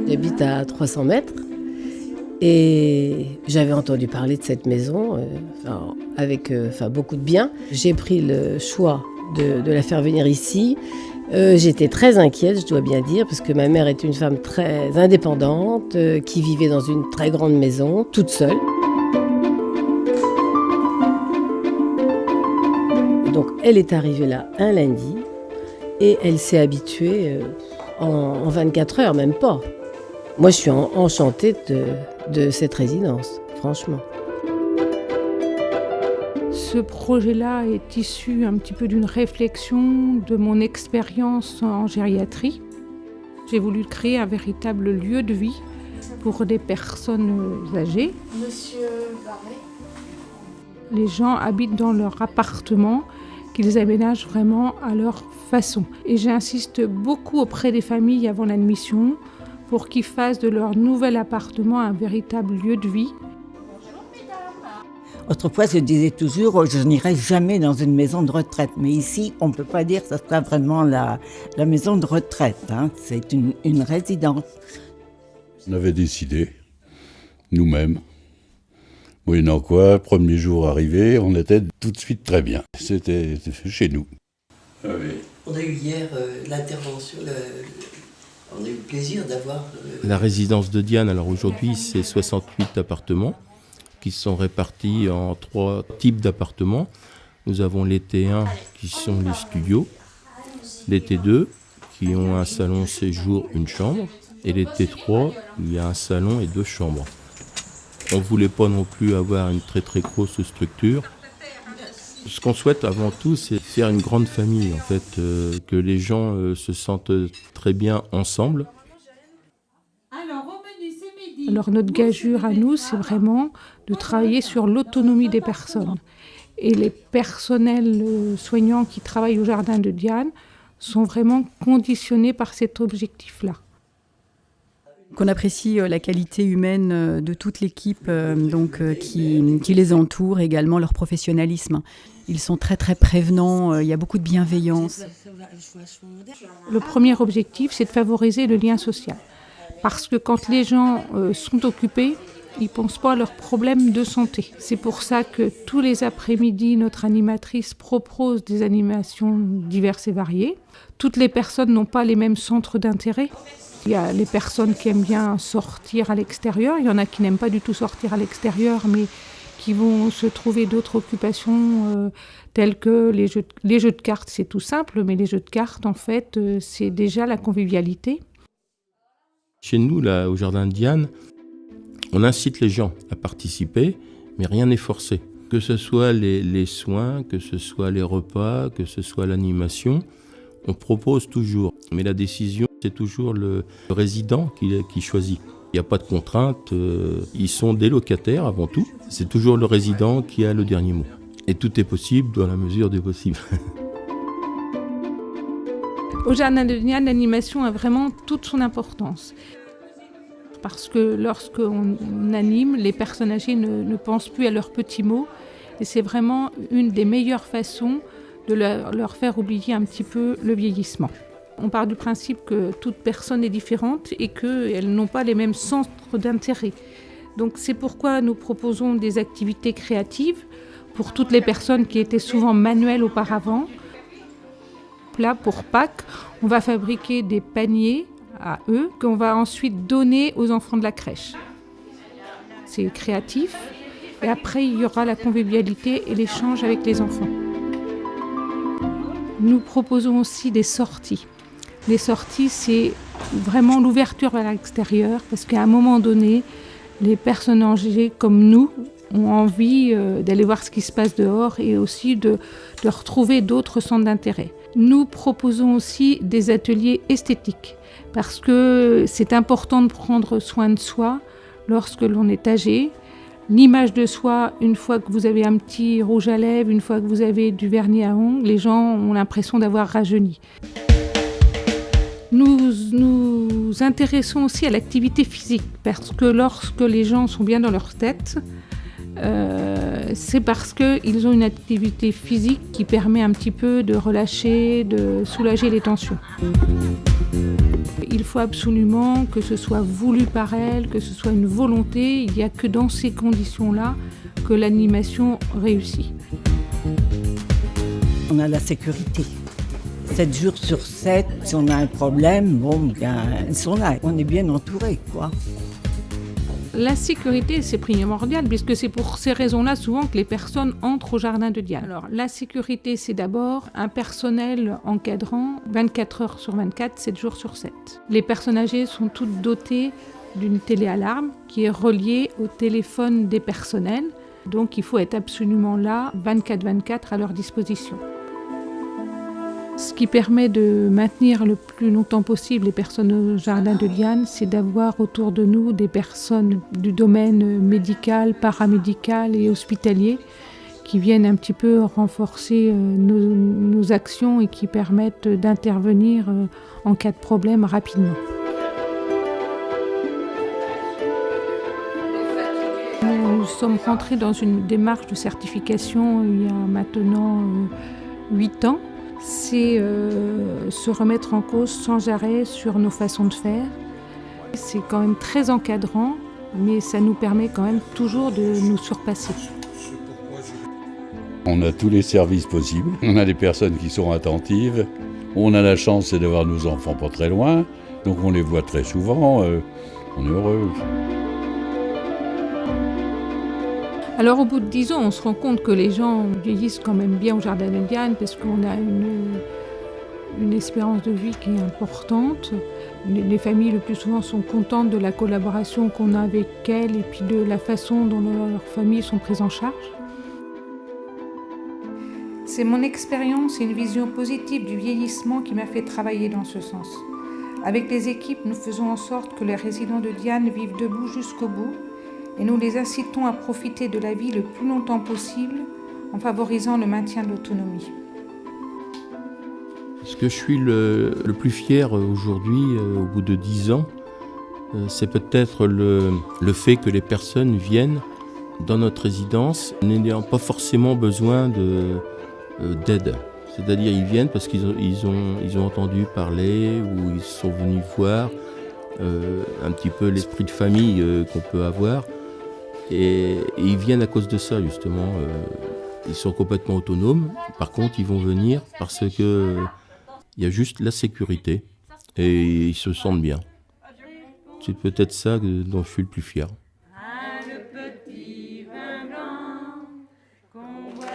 J'habite à 300 mètres et j'avais entendu parler de cette maison avec beaucoup de bien. J'ai pris le choix de la faire venir ici. J'étais très inquiète, je dois bien dire, parce que ma mère est une femme très indépendante, qui vivait dans une très grande maison, toute seule. Donc elle est arrivée là un lundi et elle s'est habituée en 24 heures, même pas. Moi, je suis enchantée de cette résidence, franchement. Ce projet-là est issu un petit peu d'une réflexion de mon expérience en gériatrie. J'ai voulu créer un véritable lieu de vie pour des personnes âgées. Monsieur Barret. Les gens habitent dans leur appartement, qu'ils aménagent vraiment à leur façon. Et j'insiste beaucoup auprès des familles avant l'admission pour qu'ils fassent de leur nouvel appartement un véritable lieu de vie. Autrefois, je disais toujours, je n'irai jamais dans une maison de retraite. Mais ici, on ne peut pas dire que ce sera vraiment la maison de retraite. Hein. C'est une résidence. On avait décidé, nous-mêmes. Moyennant quoi, premier jour arrivé, on était tout de suite très bien. C'était chez nous. Ah oui. On a eu hier l'intervention, on a eu le plaisir d'avoir... La résidence de Diane, alors aujourd'hui, c'est 68 appartements qui sont répartis en 3 types d'appartements. Nous avons les T1 qui sont les studios, les T2 qui ont un salon séjour, une chambre, et les T3, il y a un salon et 2 chambres. On ne voulait pas non plus avoir une très très grosse structure. Ce qu'on souhaite avant tout, c'est faire une grande famille, en fait, que les gens se sentent très bien ensemble. Alors notre gageure à nous, c'est vraiment de travailler sur l'autonomie des personnes. Et les personnels soignants qui travaillent au jardin de Diane sont vraiment conditionnés par cet objectif-là. Qu'on apprécie la qualité humaine de toute l'équipe qui les entoure, également leur professionnalisme. Ils sont très très prévenants, il y a beaucoup de bienveillance. Le premier objectif, c'est de favoriser le lien social. Parce que quand les gens sont occupés, ils ne pensent pas à leurs problèmes de santé. C'est pour ça que tous les après-midi, notre animatrice propose des animations diverses et variées. Toutes les personnes n'ont pas les mêmes centres d'intérêt. Il y a les personnes qui aiment bien sortir à l'extérieur, il y en a qui n'aiment pas du tout sortir à l'extérieur, mais qui vont se trouver d'autres occupations telles que les jeux de cartes. C'est tout simple, mais les jeux de cartes, en fait, c'est déjà la convivialité. Chez nous, là, au Jardin de Diane, on incite les gens à participer, mais rien n'est forcé. Que ce soit les soins, que ce soit les repas, que ce soit l'animation, on propose toujours. Mais la décision, c'est toujours le résident qui choisit. Il n'y a pas de contrainte, ils sont des locataires avant tout. C'est toujours le résident qui a le dernier mot. Et tout est possible dans la mesure du possible. Au Jardin de Diane, l'animation a vraiment toute son importance. Parce que lorsqu'on anime, les personnes âgées ne pensent plus à leurs petits mots. Et c'est vraiment une des meilleures façons de leur faire oublier un petit peu le vieillissement. On part du principe que toute personne est différente et qu'elles n'ont pas les mêmes centres d'intérêt. Donc c'est pourquoi nous proposons des activités créatives pour toutes les personnes qui étaient souvent manuelles auparavant. Là, pour Pâques, on va fabriquer des paniers à eux qu'on va ensuite donner aux enfants de la crèche. C'est créatif. Et après, il y aura la convivialité et l'échange avec les enfants. Nous proposons aussi des sorties. Les sorties, c'est vraiment l'ouverture vers l'extérieur, parce qu'à un moment donné, les personnes âgées comme nous ont envie d'aller voir ce qui se passe dehors et aussi de retrouver d'autres centres d'intérêt. Nous proposons aussi des ateliers esthétiques, parce que c'est important de prendre soin de soi lorsque l'on est âgé. L'image de soi, une fois que vous avez un petit rouge à lèvres, une fois que vous avez du vernis à ongles, les gens ont l'impression d'avoir rajeuni. Nous nous intéressons aussi à l'activité physique, parce que lorsque les gens sont bien dans leur tête, c'est parce qu'ils ont une activité physique qui permet un petit peu de relâcher, de soulager les tensions. Il faut absolument que ce soit voulu par elles, que ce soit une volonté. Il n'y a que dans ces conditions-là que l'animation réussit. On a la sécurité. 7 jours sur 7, si on a un problème, bon, bien, ils sont là. On est bien entourés, quoi. La sécurité, c'est primordial, puisque c'est pour ces raisons-là souvent que les personnes entrent au jardin de Diane. Alors, la sécurité, c'est d'abord un personnel encadrant 24 heures sur 24, 7 jours sur 7. Les personnes âgées sont toutes dotées d'une téléalarme qui est reliée au téléphone des personnels. Donc, il faut être absolument là, 24/24, à leur disposition. Ce qui permet de maintenir le plus longtemps possible les personnes au jardin de Diane, c'est d'avoir autour de nous des personnes du domaine médical, paramédical et hospitalier qui viennent un petit peu renforcer nos actions et qui permettent d'intervenir en cas de problème rapidement. Nous sommes rentrés dans une démarche de certification il y a maintenant 8 ans. C'est se remettre en cause sans arrêt sur nos façons de faire. C'est quand même très encadrant, mais ça nous permet quand même toujours de nous surpasser. On a tous les services possibles, on a des personnes qui sont attentives, on a la chance d'avoir nos enfants pas très loin, donc on les voit très souvent, on est heureux. Alors au bout de 10 ans, on se rend compte que les gens vieillissent quand même bien au jardin de Diane parce qu'on a une espérance de vie qui est importante. Les familles le plus souvent sont contentes de la collaboration qu'on a avec elles et puis de la façon dont leurs familles sont prises en charge. C'est mon expérience et une vision positive du vieillissement qui m'a fait travailler dans ce sens. Avec les équipes, nous faisons en sorte que les résidents de Diane vivent debout jusqu'au bout. Et nous les incitons à profiter de la vie le plus longtemps possible en favorisant le maintien de l'autonomie. Ce que je suis le plus fier aujourd'hui, au bout de 10 ans, c'est peut-être le fait que les personnes viennent dans notre résidence n'ayant pas forcément besoin d'aide. C'est-à-dire ils viennent parce qu'ils ont entendu parler ou ils sont venus voir un petit peu l'esprit de famille qu'on peut avoir. Et ils viennent à cause de ça, justement. Ils sont complètement autonomes. Par contre, ils vont venir parce que il y a juste la sécurité et ils se sentent bien. C'est peut-être ça dont je suis le plus fier. Le petit vin blanc qu'on boit